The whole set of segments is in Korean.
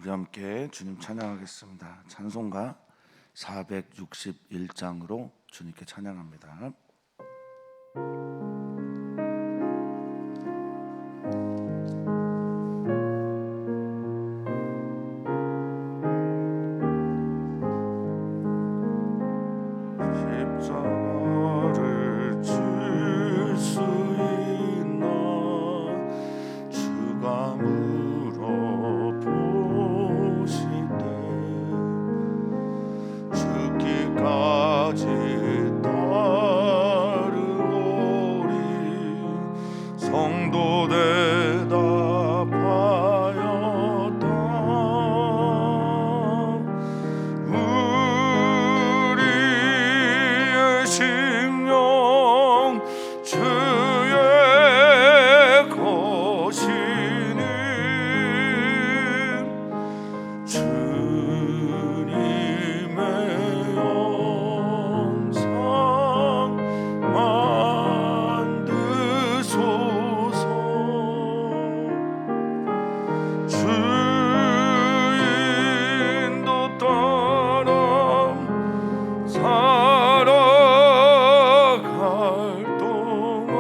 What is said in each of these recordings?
우리 함께 주님 찬양하겠습니다. 찬송가 461장으로 주님께 찬양합니다. 십자가를 질 수 있나 주가 물어보시되 죽기까지 따르오리. 성도 대답하였다. 우리의 심령 주의 것이니 주님의 영상 만드소서. 주인도 따라 살아갈 동안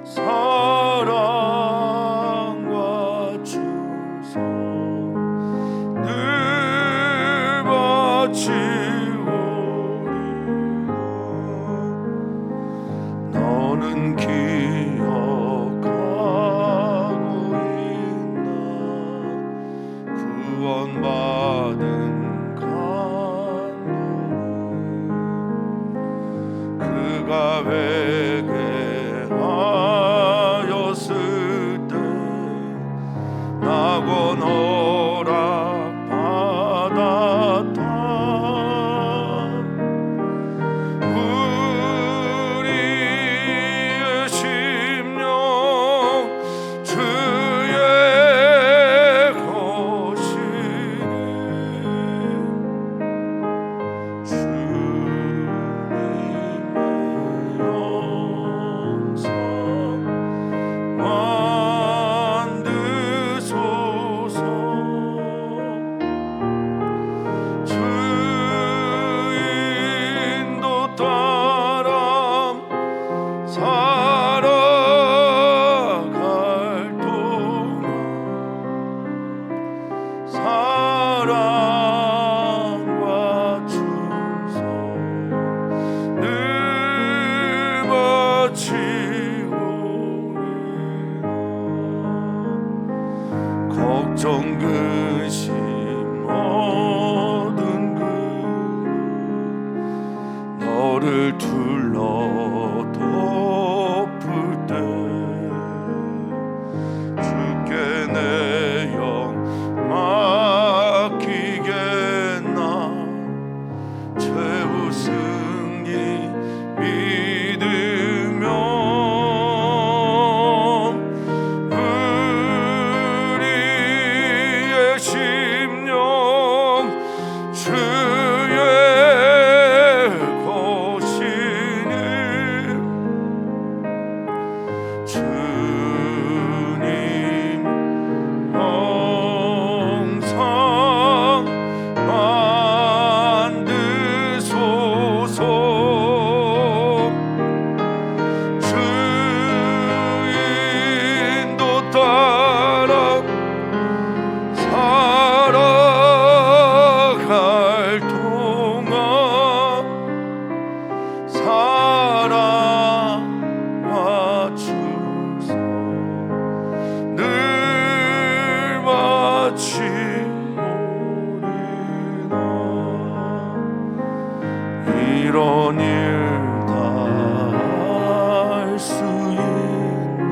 사랑과 충성 늘 바치오리라. 너는 기억하고 있나 구원받은 간도를. 그가 회개하였을 때 낙원 허락받았다. 우리의 심령 주의 것이니 주님의 영상 만드소서. 주인도 따라 살아갈 동안 사랑과 충성 늘 바치오리라. 걱정 근심 모든 그 너를 둘러 덮을 때 주께 내 영 맡기겠나. 최후 승리 믿으며 우리의 심령 주의 것이니 주님 영상 만드소서. 주인도 따라 살아갈 동안 사랑과 충성 늘 바치오리라. 이런 일 다 할 수 있나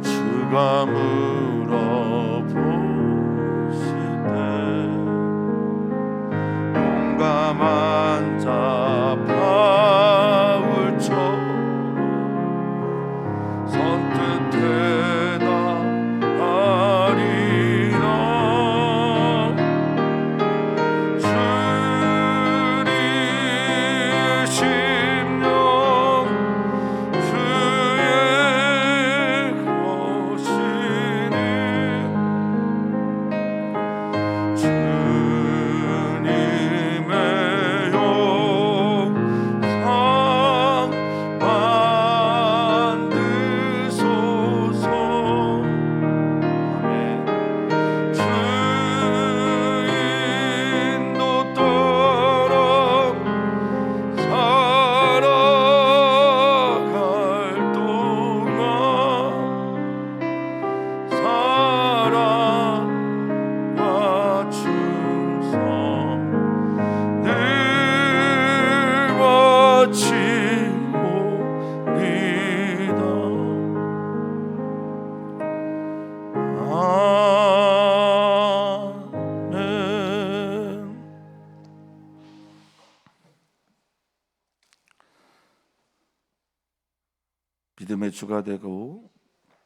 주가 물어보시되 용감한 자 바울처럼 선뜻 대답하리라. 주의 심령 주의 것이니 믿음의 주가 되고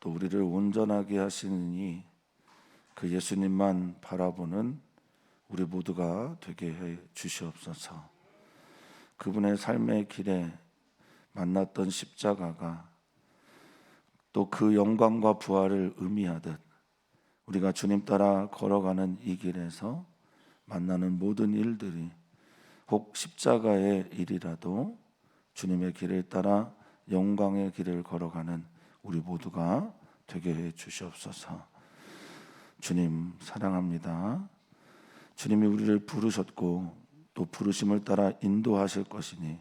또 우리를 온전하게 하시느니 그 예수님만 바라보는 우리 모두가 되게 해 주시옵소서. 그분의 삶의 길에 만났던 십자가가 또 그 영광과 부활을 의미하듯 우리가 주님 따라 걸어가는 이 길에서 만나는 모든 일들이 혹 십자가의 일이라도 주님의 길을 따라 영광의 길을 걸어가는 우리 모두가 되게 해 주시옵소서. 주님 사랑합니다. 주님이 우리를 부르셨고 또 부르심을 따라 인도하실 것이니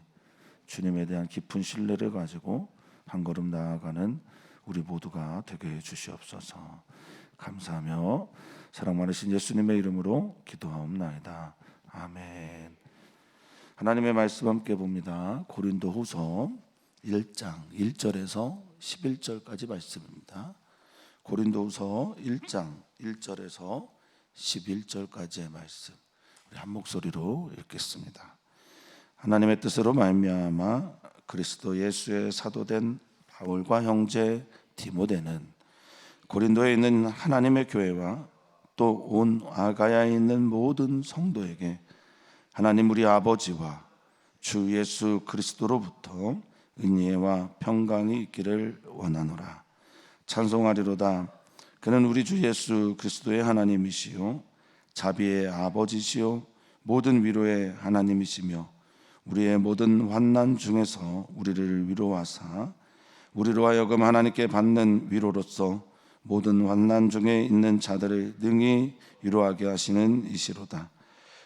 주님에 대한 깊은 신뢰를 가지고 한 걸음 나아가는 우리 모두가 되게 해 주시옵소서. 감사하며 사랑 많으신 예수님의 이름으로 기도하옵나이다. 아멘. 하나님의 말씀 함께 봅니다. 고린도후서 1장 1절에서 11절까지 말씀입니다. 고린도후서 1장 1절에서 11절까지의 말씀 우리 한 목소리로 읽겠습니다. 하나님의 뜻으로 말미암아 그리스도 예수의 사도된 바울과 형제 디모데는 고린도에 있는 하나님의 교회와 또 온 아가야에 있는 모든 성도에게 하나님 우리 아버지와 주 예수 그리스도로부터 은혜와 평강이 있기를 원하노라. 찬송하리로다. 그는 우리 주 예수 그리스도의 하나님이시요 자비의 아버지시요 모든 위로의 하나님이시며 우리의 모든 환난 중에서 우리를 위로하사 우리로 하여금 하나님께 받는 위로로서 모든 환난 중에 있는 자들을 능히 위로하게 하시는 이시로다.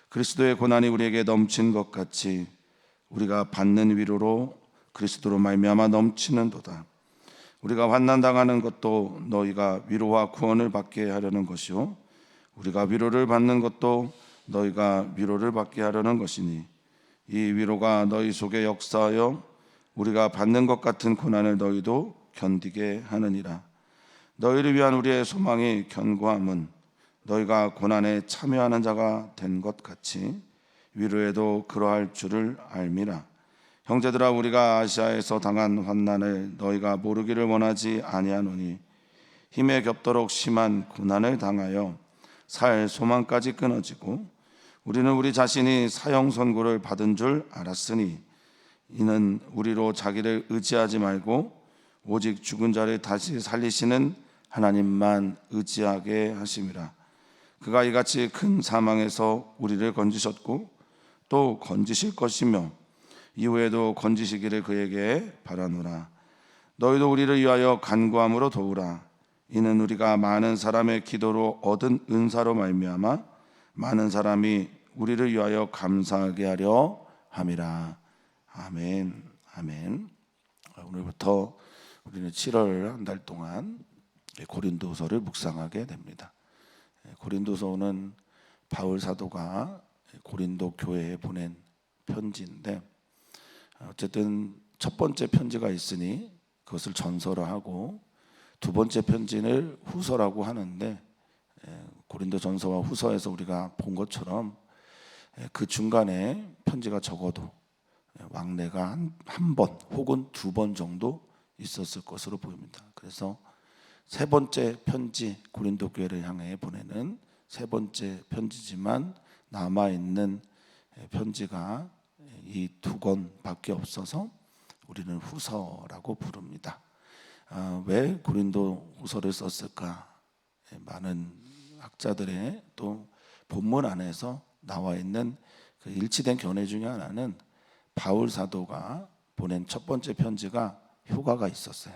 그리스도의 고난이 우리에게 넘친 것 같이 우리가 받는 위로로 그리스도로 말미암아 넘치는도다. 우리가 환난 당하는 것도 너희가 위로와 구원을 받게 하려는 것이요 우리가 위로를 받는 것도 너희가 위로를 받게 하려는 것이니 이 위로가 너희 속에 역사하여 우리가 받는 것 같은 고난을 너희도 견디게 하느니라. 너희를 위한 우리의 소망이 견고함은 너희가 고난에 참여하는 자가 된 것 같이 위로에도 그러할 줄을 알미라. 형제들아 우리가 아시아에서 당한 환난을 너희가 모르기를 원하지 아니하노니 힘에 겹도록 심한 고난을 당하여 살 소망까지 끊어지고 우리는 우리 자신이 사형 선고를 받은 줄 알았으니 이는 우리로 자기를 의지하지 말고 오직 죽은 자를 다시 살리시는 하나님만 의지하게 하심이라. 그가 이같이 큰 사망에서 우리를 건지셨고 또 건지실 것이며 이후에도 건지시기를 그에게 바라노라. 너희도 우리를 위하여 간구함으로 도우라. 이는 우리가 많은 사람의 기도로 얻은 은사로 말미암아 많은 사람이 우리를 위하여 감사하게 하려 함이라. 아멘. 아멘. 오늘부터 우리는 7월 한 달 동안 고린도서를 묵상하게 됩니다. 고린도서는 바울 사도가 고린도 교회에 보낸 편지인데 어쨌든 첫 번째 편지가 있으니 그것을 전서라하고 두 번째 편지를 후서라고 하는데 고린도 전서와 후서에서 우리가 본 것처럼 그 중간에 편지가 적어도 왕래가 한 번 혹은 두 번 정도 있었을 것으로 보입니다. 그래서 세 번째 편지, 고린도 교회를 향해 보내는 세 번째 편지지만 남아있는 편지가 이 두 권밖에 없어서 우리는 후서라고 부릅니다. 왜 고린도 후서를 썼을까? 많은 학자들의 또 본문 안에서 나와 있는 그 일치된 견해 중에 하나는 바울 사도가 보낸 첫 번째 편지가 효과가 있었어요.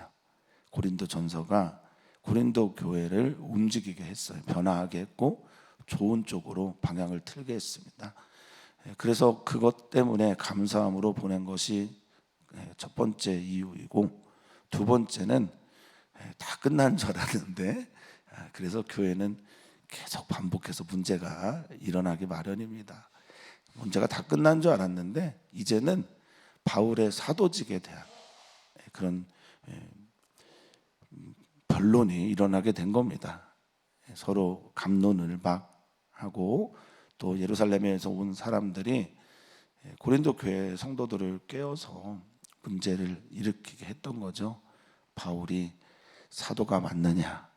고린도 전서가 고린도 교회를 움직이게 했어요. 변화하게 했고 좋은 쪽으로 방향을 틀게 했습니다. 그래서 그것 때문에 감사함으로 보낸 것이 첫 번째 이유이고 두 번째는 다 끝난 줄 알았는데 그래서 교회는 계속 반복해서 문제가 일어나기 마련입니다. 문제가 다 끝난 줄 알았는데 이제는 바울의 사도직에 대한 그런 변론이 일어나게 된 겁니다. 서로 갑론을 막 하고 또 예루살렘에서 온 사람들이 고린도 교회 성도들을 깨워서 문제를 일으키게 했던 거죠. 바울이 사도가 맞느냐,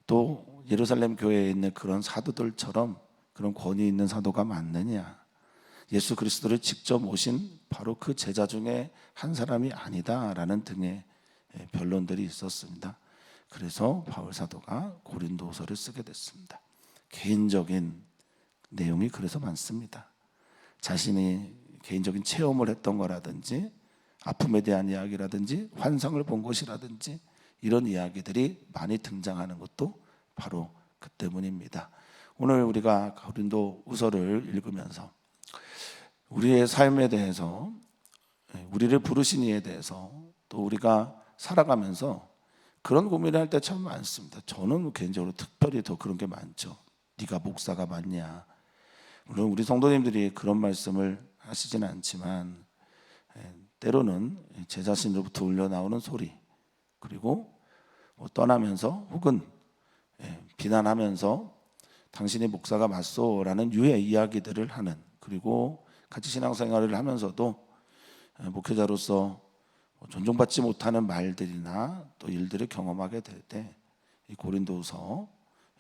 또 예루살렘 교회에 있는 그런 사도들처럼 그런 권위 있는 사도가 맞느냐, 예수 그리스도를 직접 모신 바로 그 제자 중에 한 사람이 아니다라는 등의 변론들이 있었습니다. 그래서 바울 사도가 고린도후서를 쓰게 됐습니다. 개인적인 내용이 그래서 많습니다. 자신이 개인적인 체험을 했던 거라든지 아픔에 대한 이야기라든지 환상을 본 것이라든지 이런 이야기들이 많이 등장하는 것도 바로 그 때문입니다. 오늘 우리가 고린도후서를 읽으면서 우리의 삶에 대해서, 우리를 부르신 이에 대해서, 또 우리가 살아가면서 그런 고민을 할 때 참 많습니다. 저는 개인적으로 특별히 더 그런 게 많죠. 네가 목사가 맞냐. 물론 우리 성도님들이 그런 말씀을 하시지는 않지만 때로는 제 자신으로부터 울려나오는 소리, 그리고 떠나면서 혹은 비난하면서 당신이 목사가 맞소라는 유의 이야기들을 하는, 그리고 같이 신앙생활을 하면서도 목회자로서 존중받지 못하는 말들이나 또 일들을 경험하게 될 때 이 고린도후서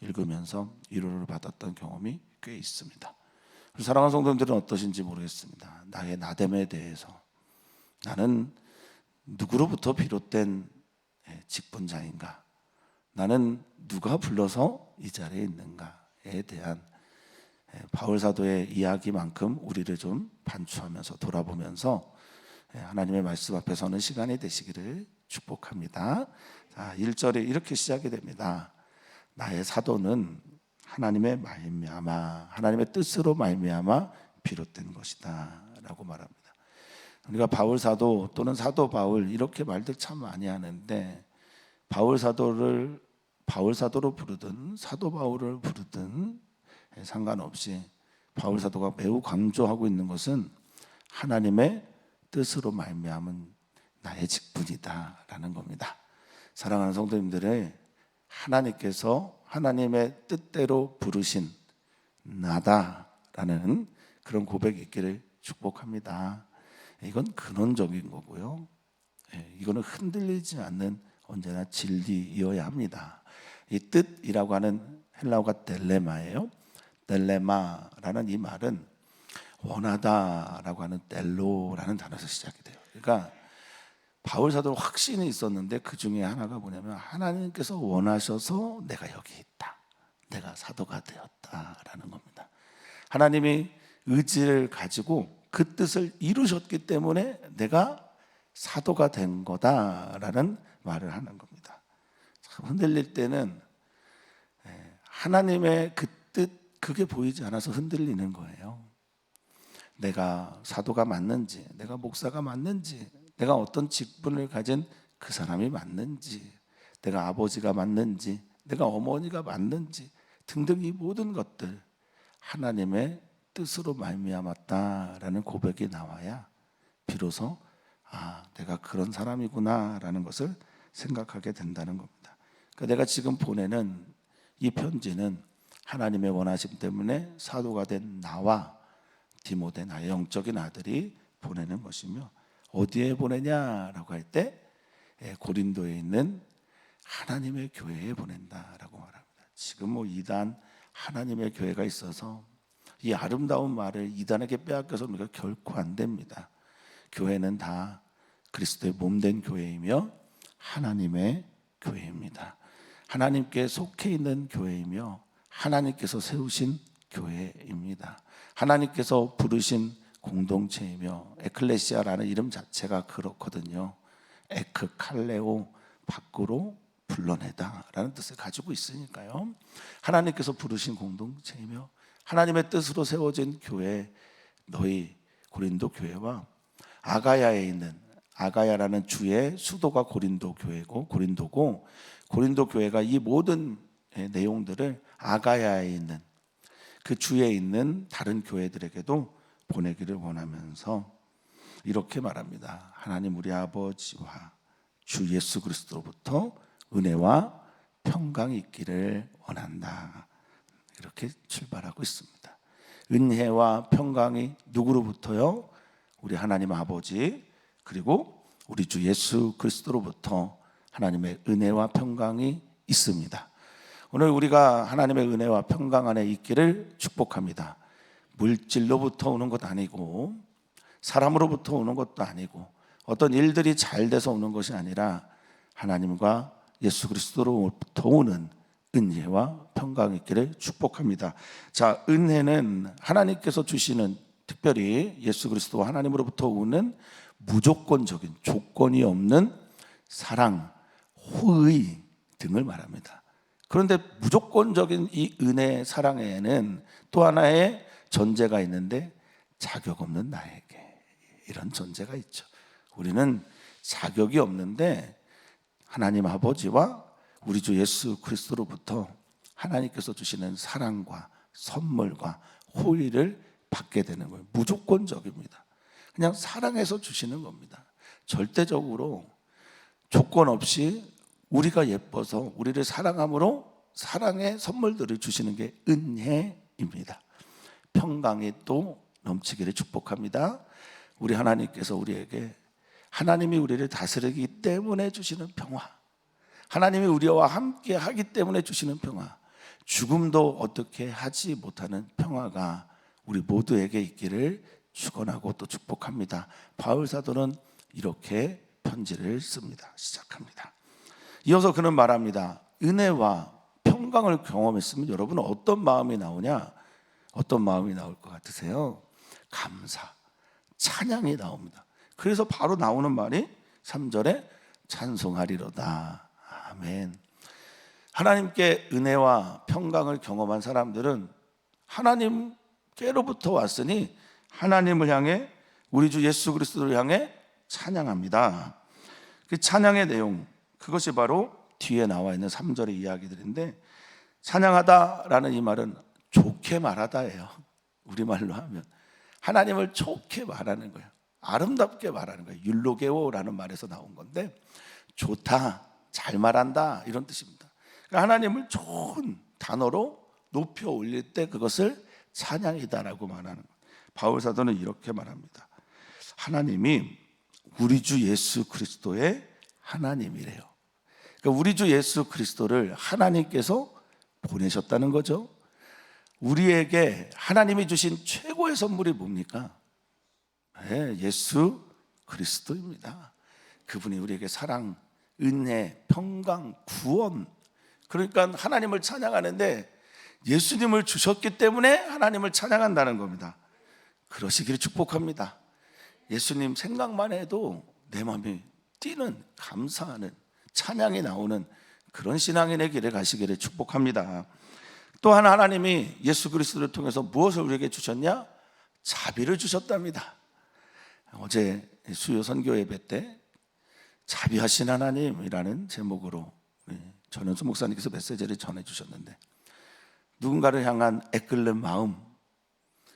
읽으면서 위로를 받았던 경험이 꽤 있습니다. 사랑하는 성도님들은 어떠신지 모르겠습니다. 나의 나됨에 대해서, 나는 누구로부터 비롯된 직분자인가, 나는 누가 불러서 이 자리에 있는가에 대한 바울 사도의 이야기만큼 우리를 좀 반추하면서 돌아보면서 하나님의 말씀 앞에 서는 시간이 되시기를 축복합니다. 자, 1절에 이렇게 시작이 됩니다. 나의 사도는 하나님의 말미암아, 하나님의 뜻으로 말미암아 비롯된 것이다 라고 말합니다. 우리가 바울 사도 또는 사도 바울 이렇게 말들 참 많이 하는데, 바울 사도를 바울 사도로 부르든 사도 바울을 부르든 상관없이 바울 사도가 매우 강조하고 있는 것은 하나님의 뜻으로 말미암은 나의 직분이다라는 겁니다. 사랑하는 성도님들을 하나님께서 하나님의 뜻대로 부르신 나다라는 그런 고백이 있기를 축복합니다. 이건 근원적인 거고요. 이거는 흔들리지 않는 언제나 진리이어야 합니다. 이 뜻이라고 하는 헬라어가 델레마예요. 델레마라는 이 말은 원하다라고 하는 델로라는 단어에서 시작이 돼요. 그러니까 바울 사도는 확신이 있었는데 그 중에 하나가 뭐냐면 하나님께서 원하셔서 내가 여기 있다, 내가 사도가 되었다라는 겁니다. 하나님이 의지를 가지고 그 뜻을 이루셨기 때문에 내가 사도가 된 거다라는 말을 하는 겁니다. 흔들릴 때는 하나님의 그 뜻, 그게 보이지 않아서 흔들리는 거예요. 내가 사도가 맞는지, 내가 목사가 맞는지, 내가 어떤 직분을 가진 그 사람이 맞는지, 내가 아버지가 맞는지, 내가 어머니가 맞는지 등등 이 모든 것들 하나님의 뜻으로 말미암았다라는 고백이 나와야 비로소 내가 그런 사람이구나라는 것을 생각하게 된다는 겁니다. 그러니까 내가 지금 보내는 이 편지는 하나님의 원하심 때문에 사도가 된 나와 디모데, 나의 영적인 아들이 보내는 것이며, 어디에 보내냐라고 할 때 고린도에 있는 하나님의 교회에 보낸다라고 말합니다. 지금 이단 하나님의 교회가 있어서 이 아름다운 말을 이단에게 빼앗겨서 우리가 결코 안 됩니다. 교회는 다 그리스도의 몸된 교회이며 하나님의 교회입니다. 하나님께 속해 있는 교회이며 하나님께서 세우신 교회입니다. 하나님께서 부르신 공동체이며, 에클레시아라는 이름 자체가 그렇거든요. 에크칼레오, 밖으로 불러내다라는 뜻을 가지고 있으니까요. 하나님께서 부르신 공동체이며 하나님의 뜻으로 세워진 교회, 너희 고린도 교회와 아가야에 있는, 아가야라는 주의 수도가 고린도 교회고 고린도고, 고린도 교회가 이 모든 내용들을 아가야에 있는 그 주에 있는 다른 교회들에게도 보내기를 원하면서 이렇게 말합니다. 하나님 우리 아버지와 주 예수 그리스도로부터 은혜와 평강이 있기를 원한다. 이렇게 출발하고 있습니다. 은혜와 평강이 누구로부터요? 우리 하나님 아버지, 그리고 우리 주 예수 그리스도로부터 하나님의 은혜와 평강이 있습니다. 오늘 우리가 하나님의 은혜와 평강 안에 있기를 축복합니다. 물질로부터 오는 것 아니고 사람으로부터 오는 것도 아니고 어떤 일들이 잘 돼서 오는 것이 아니라 하나님과 예수 그리스도로부터 오는 은혜와 평강이 있기를 축복합니다. 자, 은혜는 하나님께서 주시는, 특별히 예수 그리스도와 하나님으로부터 오는 무조건적인, 조건이 없는 사랑, 호의 등을 말합니다. 그런데 무조건적인 이 은혜, 사랑에는 또 하나의 전제가 있는데, 자격 없는 나에게, 이런 전제가 있죠. 우리는 자격이 없는데 하나님 아버지와 우리 주 예수 그리스도로부터 하나님께서 주시는 사랑과 선물과 호의를 받게 되는 거예요. 무조건적입니다. 그냥 사랑해서 주시는 겁니다. 절대적으로 조건 없이 우리가 예뻐서 우리를 사랑함으로 사랑의 선물들을 주시는 게 은혜입니다. 평강이 또 넘치기를 축복합니다. 우리 하나님께서 우리에게, 하나님이 우리를 다스리기 때문에 주시는 평화, 하나님이 우리와 함께 하기 때문에 주시는 평화, 죽음도 어떻게 하지 못하는 평화가 우리 모두에게 있기를 축원하고 또 축복합니다. 바울 사도는 이렇게 편지를 씁니다. 시작합니다. 이어서 그는 말합니다. 은혜와 평강을 경험했으면 여러분은 어떤 마음이 나오냐? 어떤 마음이 나올 것 같으세요? 감사, 찬양이 나옵니다. 그래서 바로 나오는 말이 3절에 찬송하리로다. 아멘. 하나님께 은혜와 평강을 경험한 사람들은 하나님께로부터 왔으니 하나님을 향해, 우리 주 예수 그리스도를 향해 찬양합니다. 그 찬양의 내용, 그것이 바로 뒤에 나와 있는 3절의 이야기들인데, 찬양하다라는 이 말은 좋게 말하다예요. 우리말로 하면 하나님을 좋게 말하는 거예요. 아름답게 말하는 거예요. 율로게오라는 말에서 나온 건데, 좋다, 잘 말한다, 이런 뜻입니다. 그러니까 하나님을 좋은 단어로 높여 올릴 때 그것을 찬양이다라고 말하는 거예요. 바울 사도는 이렇게 말합니다. 하나님이 우리 주 예수 그리스도의 하나님이래요. 그러니까 우리 주 예수 그리스도를 하나님께서 보내셨다는 거죠. 우리에게 하나님이 주신 최고의 선물이 뭡니까? 네, 예수 그리스도입니다. 그분이 우리에게 사랑, 은혜, 평강, 구원, 그러니까 하나님을 찬양하는데 예수님을 주셨기 때문에 하나님을 찬양한다는 겁니다. 그러시기를 축복합니다. 예수님 생각만 해도 내 마음이 뛰는, 감사하는, 찬양이 나오는 그런 신앙인의 길에 가시기를 축복합니다. 또한 하나님이 예수 그리스도를 통해서 무엇을 우리에게 주셨냐? 자비를 주셨답니다. 어제 수요 선교 예배 때 자비하신 하나님이라는 제목으로 전현수 목사님께서 메시지를 전해주셨는데, 누군가를 향한 애끓는 마음,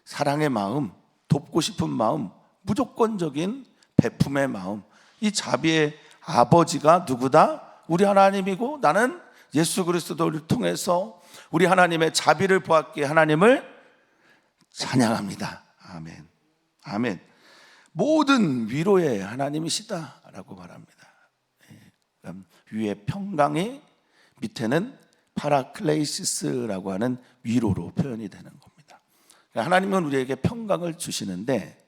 사랑의 마음, 돕고 싶은 마음, 무조건적인 베품의 마음, 이 자비의 아버지가 누구다? 우리 하나님이고, 나는 예수 그리스도를 통해서 우리 하나님의 자비를 보았기에 하나님을 찬양합니다. 아멘. 아멘. 모든 위로의 하나님이시다라고 말합니다. 위에 평강이, 밑에는 파라클레이시스라고 하는 위로로 표현이 되는 겁니다. 하나님은 우리에게 평강을 주시는데,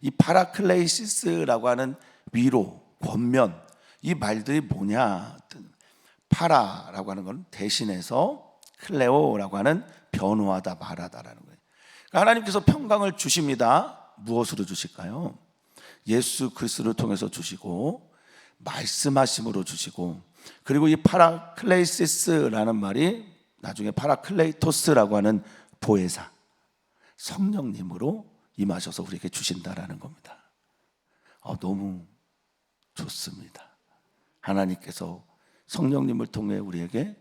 이 파라클레이시스라고 하는 위로, 권면, 이 말들이 뭐냐? 파라라고 하는 건 대신해서, 클레오라고 하는 변호하다, 말하다라는 거예요. 하나님께서 평강을 주십니다. 무엇으로 주실까요? 예수 그리스도를 통해서 주시고, 말씀하심으로 주시고, 그리고 이 파라클레이시스라는 말이 나중에 파라클레이토스라고 하는 보혜사, 성령님으로 임하셔서 우리에게 주신다라는 겁니다. 너무 좋습니다. 하나님께서 성령님을 통해 우리에게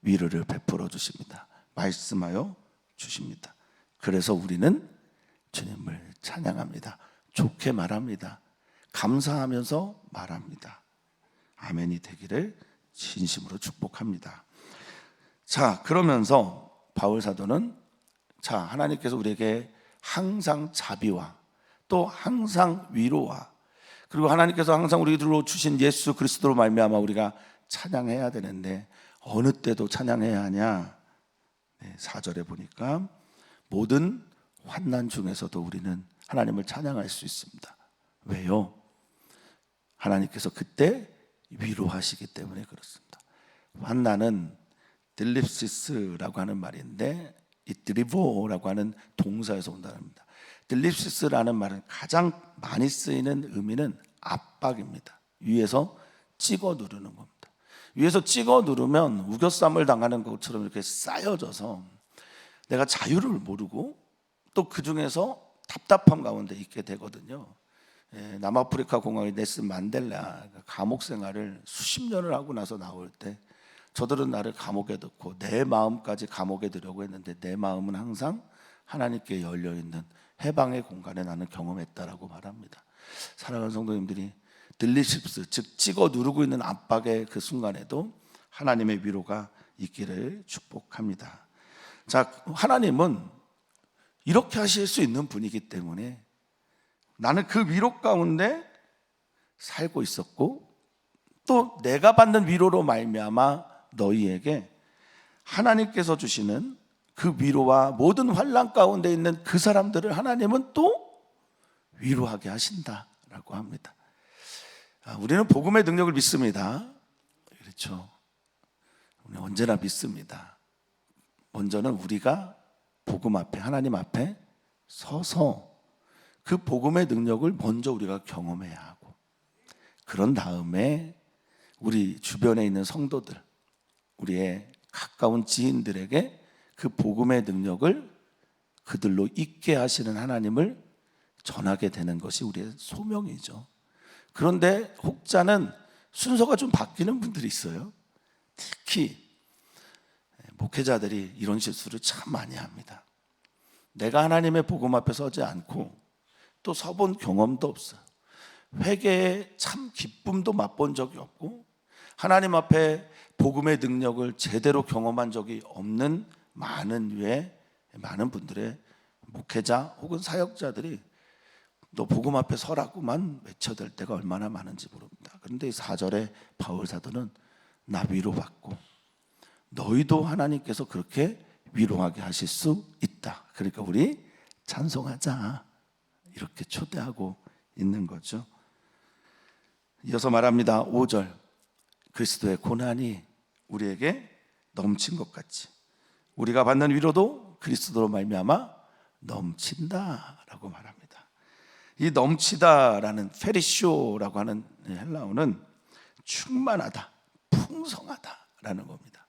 위로를 베풀어 주십니다. 말씀하여 주십니다. 그래서 우리는 주님을 찬양합니다. 좋게 말합니다. 감사하면서 말합니다. 아멘이 되기를 진심으로 축복합니다. 자, 그러면서 바울 사도는, 자, 하나님께서 우리에게 항상 자비와 또 항상 위로와 그리고 하나님께서 항상 우리들로 주신 예수 그리스도로 말미암아 우리가 찬양해야 되는데 어느 때도 찬양해야 하냐? 4절에 보니까 모든 환난 중에서도 우리는 하나님을 찬양할 수 있습니다. 왜요? 하나님께서 그때 위로하시기 때문에 그렇습니다. 환난은 딜립시스라고 하는 말인데 이 드리보라고 하는 동사에서 온다는 겁니다. 딜립시스라는 말은 가장 많이 쓰이는 의미는 압박입니다. 위에서 찍어 누르는 겁니다. 위에서 찍어 누르면 우겨쌈을 당하는 것처럼 이렇게 쌓여져서 내가 자유를 모르고 또 그 중에서 답답함 가운데 있게 되거든요. 남아프리카 공화국의 넬슨 만델라 감옥 생활을 수십 년을 하고 나서 나올 때 저들은 나를 감옥에 넣고 내 마음까지 감옥에 들으려고 했는데 내 마음은 항상 하나님께 열려있는 해방의 공간에 나는 경험했다라고 말합니다. 사랑하는 성도님들이 딜리십스, 즉 찍어 누르고 있는 압박의 그 순간에도 하나님의 위로가 있기를 축복합니다. 자, 하나님은 이렇게 하실 수 있는 분이기 때문에 나는 그 위로 가운데 살고 있었고 또 내가 받는 위로로 말미암아 너희에게 하나님께서 주시는 그 위로와 모든 환난 가운데 있는 그 사람들을 하나님은 또 위로하게 하신다라고 합니다. 우리는 복음의 능력을 믿습니다. 그렇죠. 우리는 언제나 믿습니다. 먼저는 우리가 복음 앞에 하나님 앞에 서서 그 복음의 능력을 먼저 우리가 경험해야 하고 그런 다음에 우리 주변에 있는 성도들 우리의 가까운 지인들에게 그 복음의 능력을 그들로 있게 하시는 하나님을 전하게 되는 것이 우리의 소명이죠. 그런데 혹자는 순서가 좀 바뀌는 분들이 있어요. 특히 목회자들이 이런 실수를 참 많이 합니다. 내가 하나님의 복음 앞에 서지 않고 또 서본 경험도 없어요. 회개에 참 기쁨도 맛본 적이 없고 하나님 앞에 복음의 능력을 제대로 경험한 적이 없는 많은 분들의 목회자 혹은 사역자들이 너 복음 앞에 서라고만 외쳐댈 때가 얼마나 많은지 모릅니다. 그런데 이 4절에 바울 사도는 나 위로받고 너희도 하나님께서 그렇게 위로하게 하실 수 있다. 그러니까 우리 찬송하자 이렇게 초대하고 있는 거죠. 이어서 말합니다. 5절 그리스도의 고난이 우리에게 넘친 것 같이 우리가 받는 위로도 그리스도로 말미암아 넘친다라고 말합니다. 이 넘치다라는 페리쇼라고 하는 헬라어는 충만하다, 풍성하다라는 겁니다.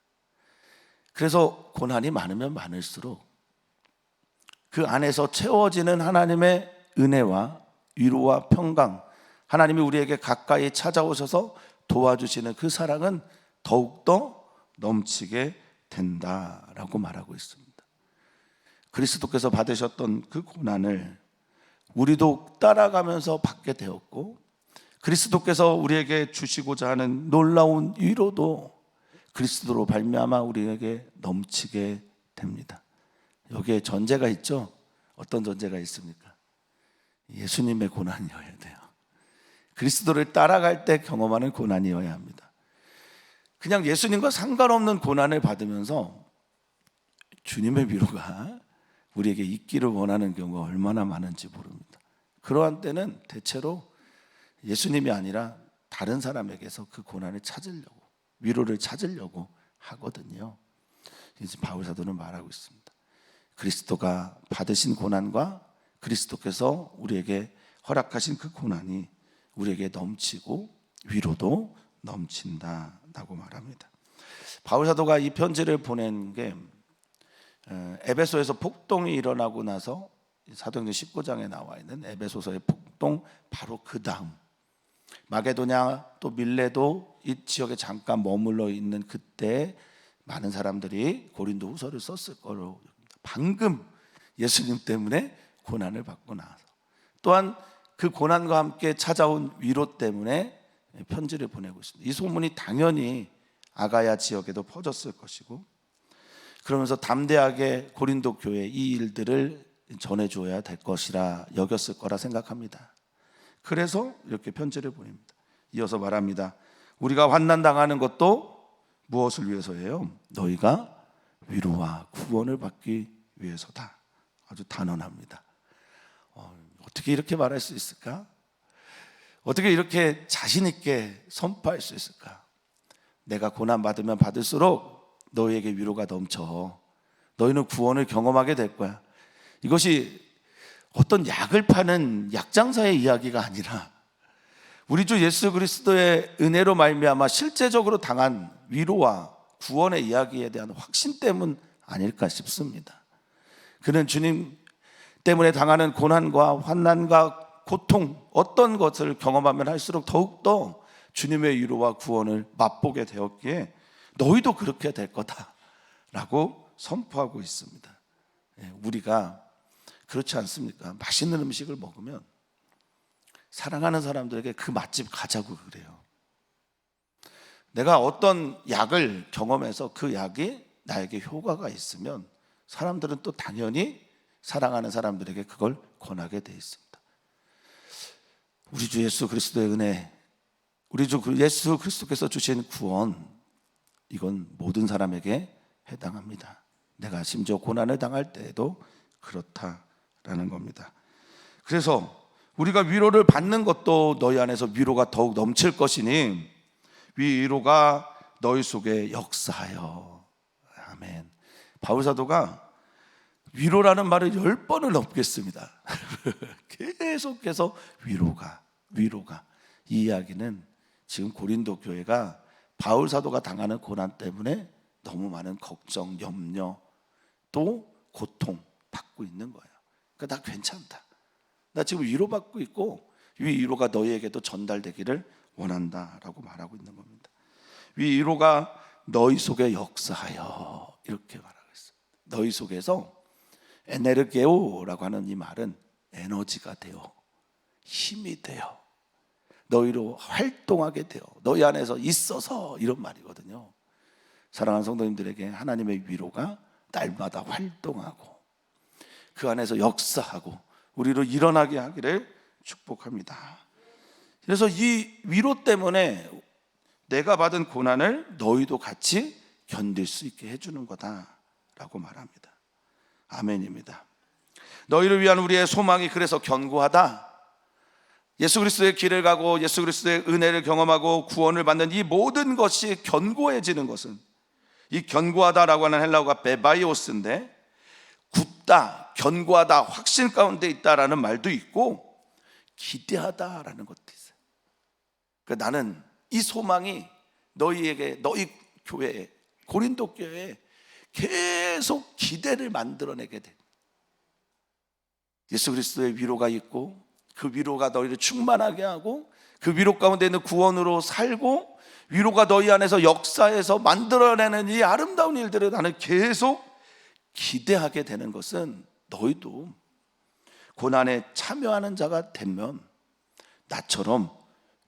그래서 고난이 많으면 많을수록 그 안에서 채워지는 하나님의 은혜와 위로와 평강, 하나님이 우리에게 가까이 찾아오셔서 도와주시는 그 사랑은 더욱더 넘치게 된다라고 말하고 있습니다. 그리스도께서 받으셨던 그 고난을 우리도 따라가면서 받게 되었고 그리스도께서 우리에게 주시고자 하는 놀라운 위로도 그리스도로 발미암아 우리에게 넘치게 됩니다. 여기에 전제가 있죠. 어떤 전제가 있습니까? 예수님의 고난이어야 돼요. 그리스도를 따라갈 때 경험하는 고난이어야 합니다. 그냥 예수님과 상관없는 고난을 받으면서 주님의 위로가 우리에게 있기를 원하는 경우가 얼마나 많은지 모릅니다. 그러한 때는 대체로 예수님이 아니라 다른 사람에게서 그 고난을 찾으려고 위로를 찾으려고 하거든요. 이제 바울 사도는 말하고 있습니다. 그리스도가 받으신 고난과 그리스도께서 우리에게 허락하신 그 고난이 우리에게 넘치고 위로도 넘친다라고 말합니다. 바울 사도가 이 편지를 보낸 게 에베소에서 폭동이 일어나고 나서 사도행전 19장에 나와 있는 에베소서의 폭동 바로 그 다음 마게도냐 또 밀레도 이 지역에 잠깐 머물러 있는 그때 많은 사람들이 고린도 후서를 썼을 거로 방금 예수님 때문에 고난을 받고 나서 또한 그 고난과 함께 찾아온 위로 때문에 편지를 보내고 있습니다. 이 소문이 당연히 아가야 지역에도 퍼졌을 것이고 그러면서 담대하게 고린도 교회에 이 일들을 전해줘야 될 것이라 여겼을 거라 생각합니다. 그래서 이렇게 편지를 보냅니다. 이어서 말합니다. 우리가 환난 당하는 것도 무엇을 위해서예요? 너희가 위로와 구원을 받기 위해서다. 아주 단언합니다. 어떻게 이렇게 말할 수 있을까? 어떻게 이렇게 자신 있게 선포할 수 있을까? 내가 고난 받으면 받을수록 너희에게 위로가 넘쳐. 너희는 구원을 경험하게 될 거야. 이것이 어떤 약을 파는 약장사의 이야기가 아니라 우리 주 예수 그리스도의 은혜로 말미암아 실제적으로 당한 위로와 구원의 이야기에 대한 확신 때문 아닐까 싶습니다. 그는 주님 때문에 당하는 고난과 환난과 고통, 어떤 것을 경험하면 할수록 더욱더 주님의 위로와 구원을 맛보게 되었기에 너희도 그렇게 될 거다라고 선포하고 있습니다. 우리가 그렇지 않습니까? 맛있는 음식을 먹으면 사랑하는 사람들에게 그 맛집 가자고 그래요. 내가 어떤 약을 경험해서 그 약이 나에게 효과가 있으면 사람들은 또 당연히 사랑하는 사람들에게 그걸 권하게 돼 있습니다. 우리 주 예수 그리스도의 은혜, 우리 주 예수 그리스도께서 주신 구원, 이건 모든 사람에게 해당합니다. 내가 심지어 고난을 당할 때에도 그렇다라는 겁니다. 그래서 우리가 위로를 받는 것도 너희 안에서 위로가 더욱 넘칠 것이니 위로가 너희 속에 역사하여. 아멘. 바울사도가 위로라는 말을 10번을 넘겠습니다. 계속해서 위로가. 이 이야기는 지금 고린도 교회가 바울사도가 당하는 고난 때문에 너무 많은 걱정, 염려, 또 고통 받고 있는 거예요. 그러니까 나 괜찮다. 나 지금 위로받고 있고 위로가 너희에게도 전달되기를 원한다라고 말하고 있는 겁니다. 위로가 너희 속에 역사하여, 이렇게 말하고 있어요. 너희 속에서 에네르게오라고 하는 이 말은 에너지가 되어, 힘이 되어, 너희로 활동하게 되어, 너희 안에서 있어서, 이런 말이거든요. 사랑하는 성도님들에게 하나님의 위로가 날마다 활동하고 그 안에서 역사하고 우리로 일어나게 하기를 축복합니다. 그래서 이 위로 때문에 내가 받은 고난을 너희도 같이 견딜 수 있게 해주는 거다라고 말합니다. 아멘입니다. 너희를 위한 우리의 소망이 그래서 견고하다. 예수 그리스도의 길을 가고 예수 그리스도의 은혜를 경험하고 구원을 받는 이 모든 것이 견고해지는 것은, 이 견고하다라고 하는 헬라어가 베바이오스인데, 굳다, 견고하다, 확신 가운데 있다라는 말도 있고 기대하다라는 것도 있어요. 그러니까 나는 이 소망이 너희에게, 너희 교회에, 고린도 교회에 계속 기대를 만들어내게 돼. 예수 그리스도의 위로가 있고 그 위로가 너희를 충만하게 하고 그 위로 가운데 있는 구원으로 살고 위로가 너희 안에서 역사해서 만들어내는 이 아름다운 일들을 나는 계속 기대하게 되는 것은, 너희도 고난에 참여하는 자가 되면 나처럼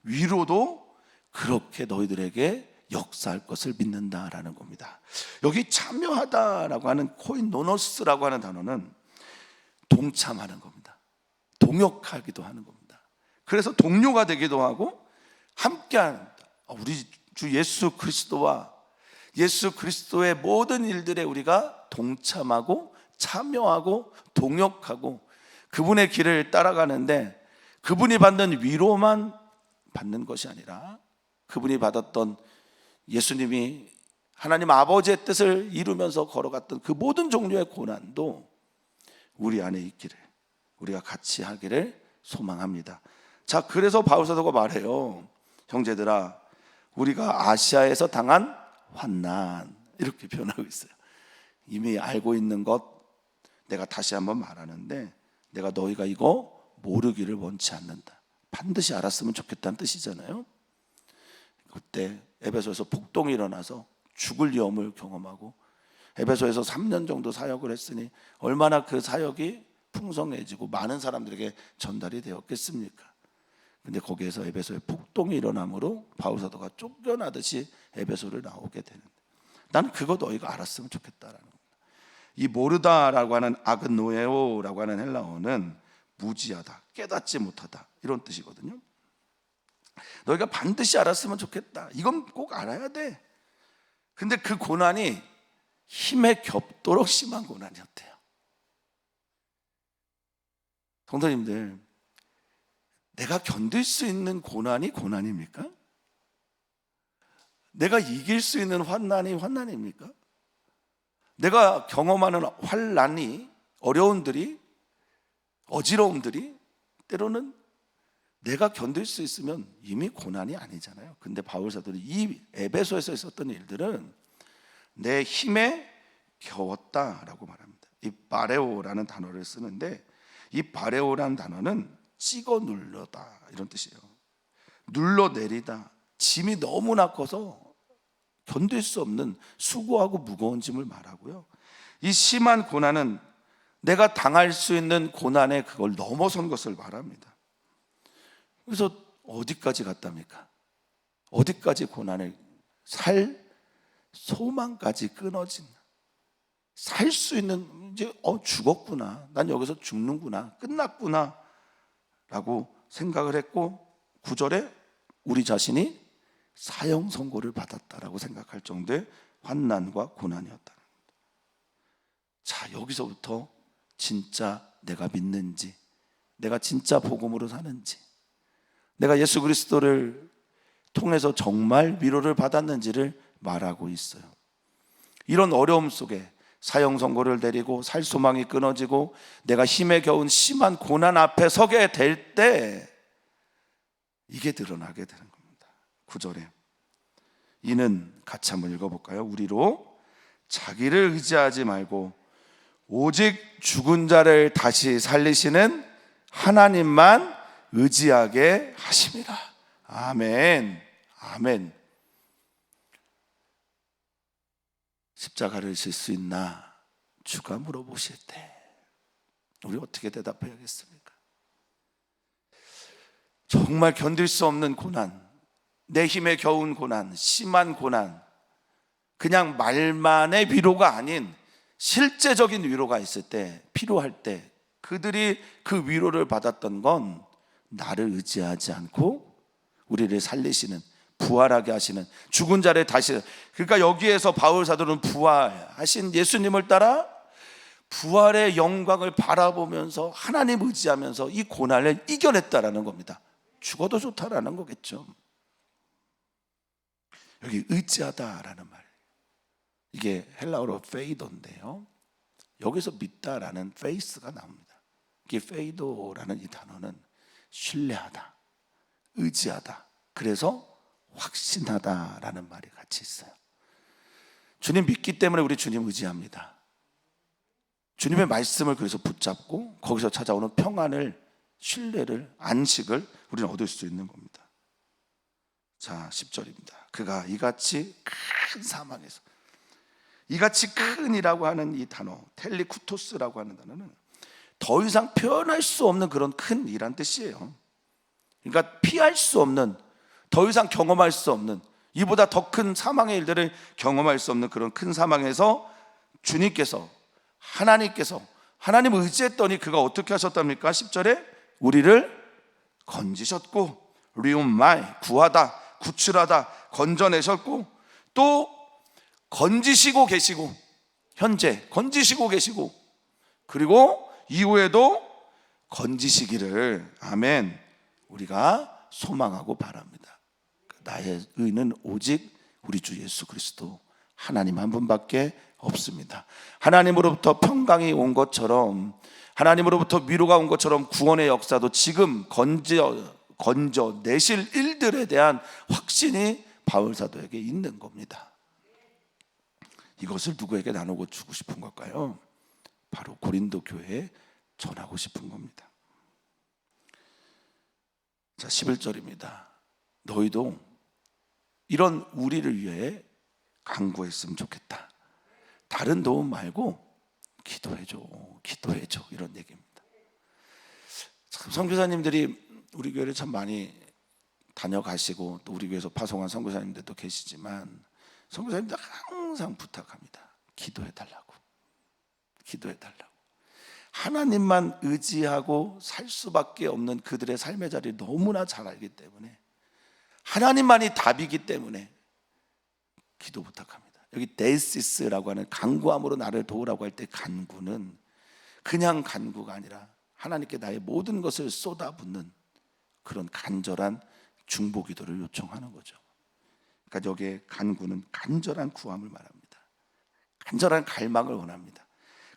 위로도 그렇게 너희들에게 역사할 것을 믿는다라는 겁니다. 여기 참여하다라고 하는 코인노노스라고 하는 단어는 동참하는 겁니다. 동역하기도 하는 겁니다. 그래서 동료가 되기도 하고 함께하는, 우리 주 예수 그리스도와 예수 그리스도의 모든 일들에 우리가 동참하고 참여하고 동역하고 그분의 길을 따라가는데, 그분이 받는 위로만 받는 것이 아니라 그분이 받았던, 예수님이 하나님 아버지의 뜻을 이루면서 걸어갔던 그 모든 종류의 고난도 우리 안에 있기를, 우리가 같이 하기를 소망합니다. 자, 그래서 바울사도가 말해요. 형제들아, 우리가 아시아에서 당한 환난, 이렇게 표현하고 있어요. 이미 알고 있는 것 내가 다시 한번 말하는데, 내가 너희가 이거 모르기를 원치 않는다. 반드시 알았으면 좋겠다는 뜻이잖아요. 그때 에베소에서 폭동이 일어나서 죽을 위험을 경험하고 에베소에서 3년 정도 사역을 했으니 얼마나 그 사역이 풍성해지고 많은 사람들에게 전달이 되었겠습니까? 근데 거기에서 에베소에 폭동이 일어남으로 바울사도가 쫓겨나듯이 에베소를 나오게 되는데, 나는 그거 너희가 알았으면 좋겠다라는 겁니다. 이 모르다라고 하는 아그노에오라고 하는 헬라어는 무지하다, 깨닫지 못하다, 이런 뜻이거든요. 너희가 반드시 알았으면 좋겠다. 이건 꼭 알아야 돼. 근데 그 고난이 힘에 겹도록 심한 고난이었대요. 성도님들, 내가 견딜 수 있는 고난이 고난입니까? 내가 이길 수 있는 환난이 환난입니까? 내가 경험하는 환난이, 어려움들이, 어지러움들이 때로는 내가 견딜 수 있으면 이미 고난이 아니잖아요. 근데 바울 사도는 이 에베소에서 있었던 일들은 내 힘에 겨웠다라고 말합니다. 이 바레오라는 단어를 쓰는데, 이 바레오라는 단어는 찍어 눌러다, 이런 뜻이에요. 눌러내리다, 짐이 너무나 커서 견딜 수 없는 수고하고 무거운 짐을 말하고요. 이 심한 고난은 내가 당할 수 있는 고난에 그걸 넘어선 것을 말합니다. 그래서 어디까지 갔답니까? 어디까지 고난을, 살 소망까지 끊어진, 살 수 있는, 이제 죽었구나, 난 여기서 죽는구나, 끝났구나 라고 생각을 했고, 9절에 우리 자신이 사형 선고를 받았다라고 생각할 정도의 환난과 고난이었다는 겁니다. 자, 여기서부터 진짜 내가 믿는지, 내가 진짜 복음으로 사는지, 내가 예수 그리스도를 통해서 정말 위로를 받았는지를 말하고 있어요. 이런 어려움 속에 사형 선고를 내리고 살 소망이 끊어지고 내가 힘에 겨운 심한 고난 앞에 서게 될 때 이게 드러나게 되는 겁니다. 9절에 이는, 같이 한번 읽어볼까요? 우리로 자기를 의지하지 말고 오직 죽은 자를 다시 살리시는 하나님만 의지하게 하심이라. 아멘. 아멘. 십자가를 질 수 있나? 주가 물어보실 때 우리 어떻게 대답해야겠습니까? 정말 견딜 수 없는 고난, 내 힘에 겨운 고난, 심한 고난, 그냥 말만의 위로가 아닌 실제적인 위로가 있을 때, 필요할 때 그들이 그 위로를 받았던 건 나를 의지하지 않고 우리를 살리시는, 부활하게 하시는, 죽은 자를 다시, 그러니까 여기에서 바울 사도는 부활하신 예수님을 따라 부활의 영광을 바라보면서 하나님 의지하면서 이 고난을 이겨냈다라는 겁니다. 죽어도 좋다라는 거겠죠. 여기 의지하다라는 말, 이게 헬라어로 페이도인데요, 여기서 믿다라는 페이스가 나옵니다. 이게 페이도라는 이 단어는 신뢰하다, 의지하다, 그래서 확신하다라는 말이 같이 있어요. 주님 믿기 때문에 우리 주님 의지합니다. 주님의 말씀을 그래서 붙잡고 거기서 찾아오는 평안을, 신뢰를, 안식을 우리는 얻을 수 있는 겁니다. 자, 10절입니다. 그가 이같이 큰 사망에서, 이같이 큰이라고 하는 이 단어, 텔리쿠토스라고 하는 단어는 더 이상 표현할 수 없는 그런 큰 일란 뜻이에요. 그러니까 피할 수 없는, 더 이상 경험할 수 없는, 이보다 더 큰 사망의 일들을 경험할 수 없는 그런 큰 사망에서 주님께서, 하나님께서, 하나님을 의지했더니 그가 어떻게 하셨답니까? 10절에 우리를 건지셨고, 리움마이, 구하다, 구출하다, 건져내셨고, 또 건지시고 계시고, 현재 건지시고 계시고, 그리고 이후에도 건지시기를, 아멘, 우리가 소망하고 바랍니다. 나의 의는 오직 우리 주 예수 그리스도 하나님 한 분밖에 없습니다. 하나님으로부터 평강이 온 것처럼, 하나님으로부터 위로가 온 것처럼 구원의 역사도 지금 건져내실 일들에 대한 확신이 바울 사도에게 있는 겁니다. 이것을 누구에게 나누고 주고 싶은 걸까요? 바로 고린도 교회에 전하고 싶은 겁니다. 자, 11절입니다. 너희도 이런 우리를 위해 간구했으면 좋겠다. 다른 도움 말고 기도해줘, 기도해줘, 이런 얘기입니다. 참, 선교사님들이 우리 교회를 참 많이 다녀가시고 또 우리 교회에서 파송한 선교사님들도 계시지만 선교사님들 항상 부탁합니다. 기도해달라고, 기도해달라고. 하나님만 의지하고 살 수밖에 없는 그들의 삶의 자리를 너무나 잘 알기 때문에, 하나님만이 답이기 때문에 기도 부탁합니다. 여기 데이시스라고 하는 간구함으로 나를 도우라고 할 때 간구는 그냥 간구가 아니라 하나님께 나의 모든 것을 쏟아붓는 그런 간절한 중보 기도를 요청하는 거죠. 그러니까 여기에 간구는 간절한 구함을 말합니다. 간절한 갈망을 원합니다.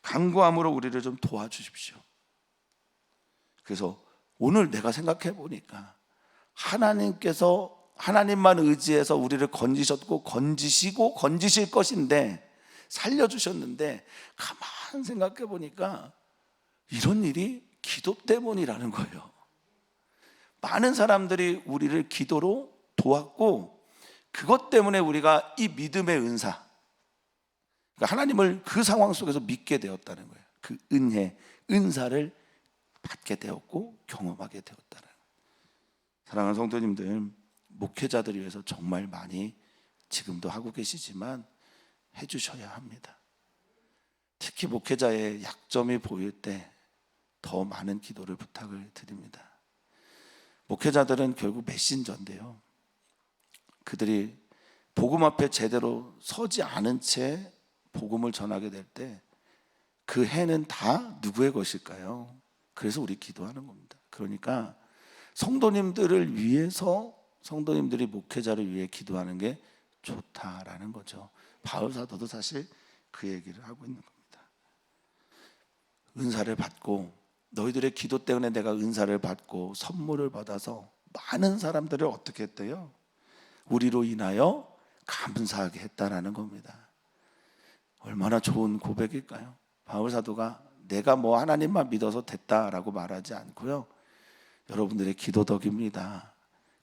간구함으로 우리를 좀 도와주십시오. 그래서 오늘 내가 생각해 보니까 하나님께서 하나님만 의지해서 우리를 건지셨고 건지시고 건지실 것인데, 살려주셨는데, 가만 생각해 보니까 이런 일이 기도 때문이라는 거예요. 많은 사람들이 우리를 기도로 도왔고, 그것 때문에 우리가 이 믿음의 은사, 그러니까 하나님을 그 상황 속에서 믿게 되었다는 거예요. 그 은혜, 은사를 받게 되었고 경험하게 되었다는 거예요. 사랑하는 성도님들, 목회자들을 위해서 정말 많이 지금도 하고 계시지만 해주셔야 합니다. 특히 목회자의 약점이 보일 때 더 많은 기도를 부탁을 드립니다. 목회자들은 결국 메신저인데요, 그들이 복음 앞에 제대로 서지 않은 채 복음을 전하게 될 때 그 해는 다 누구의 것일까요? 그래서 우리 기도하는 겁니다. 그러니까 성도님들을 위해서, 성도님들이 목회자를 위해 기도하는 게 좋다라는 거죠. 바울 사도도 사실 그 얘기를 하고 있는 겁니다. 은사를 받고, 너희들의 기도 때문에 내가 은사를 받고 선물을 받아서 많은 사람들을 어떻게 했대요? 우리로 인하여 감사하게 했다라는 겁니다. 얼마나 좋은 고백일까요? 바울 사도가 내가 뭐 하나님만 믿어서 됐다라고 말하지 않고요, 여러분들의 기도 덕입니다.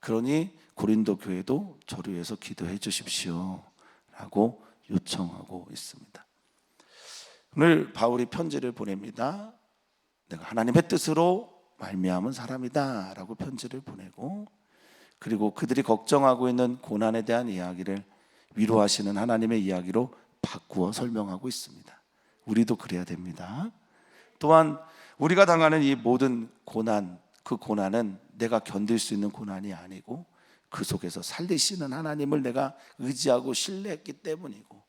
그러니 고린도 교회도 저를 위해서 기도해 주십시오 라고 요청하고 있습니다. 오늘 바울이 편지를 보냅니다. 내가 하나님의 뜻으로 말미암은 사람이다 라고 편지를 보내고, 그리고 그들이 걱정하고 있는 고난에 대한 이야기를 위로하시는 하나님의 이야기로 바꾸어 설명하고 있습니다. 우리도 그래야 됩니다. 또한 우리가 당하는 이 모든 고난, 그 고난은 내가 견딜 수 있는 고난이 아니고 그 속에서 살리시는 하나님을 내가 의지하고 신뢰했기 때문이고,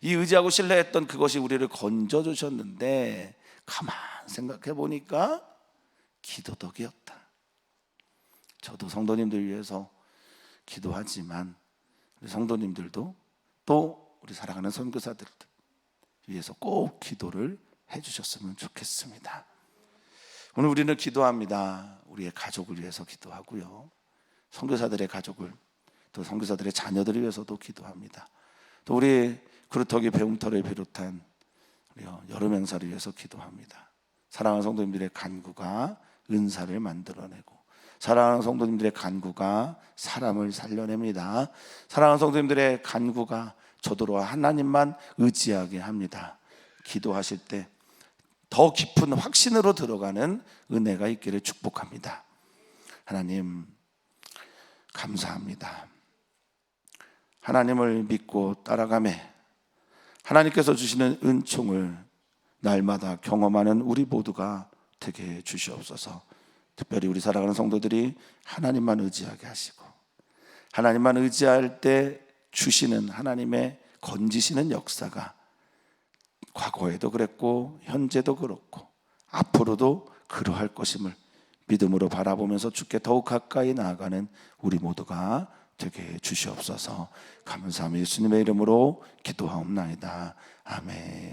이 의지하고 신뢰했던 그것이 우리를 건져주셨는데, 가만 생각해 보니까 기도덕이었다. 저도 성도님들 위해서 기도하지만 우리 성도님들도 또 우리 사랑하는 선교사들 위해서 꼭 기도를 해주셨으면 좋겠습니다. 오늘 우리는 기도합니다. 우리의 가족을 위해서 기도하고요, 선교사들의 가족을, 또 선교사들의 자녀들을 위해서도 기도합니다. 또 우리 그루터기 배움터를 비롯한 우리 여름 행사를 위해서 기도합니다. 사랑하는 성도님들의 간구가 은사를 만들어내고, 사랑하는 성도님들의 간구가 사람을 살려냅니다. 사랑하는 성도님들의 간구가 저더러 하나님만 의지하게 합니다. 기도하실 때 더 깊은 확신으로 들어가는 은혜가 있기를 축복합니다. 하나님 감사합니다. 하나님을 믿고 따라가매 하나님께서 주시는 은총을 날마다 경험하는 우리 모두가 되게 해 주시옵소서. 특별히 우리 사랑하는 성도들이 하나님만 의지하게 하시고, 하나님만 의지할 때 주시는 하나님의 건지시는 역사가 과거에도 그랬고 현재도 그렇고 앞으로도 그러할 것임을 믿음으로 바라보면서 주께 더욱 가까이 나아가는 우리 모두가 되게 해 주시옵소서. 감사하며 예수님의 이름으로 기도하옵나이다. 아멘.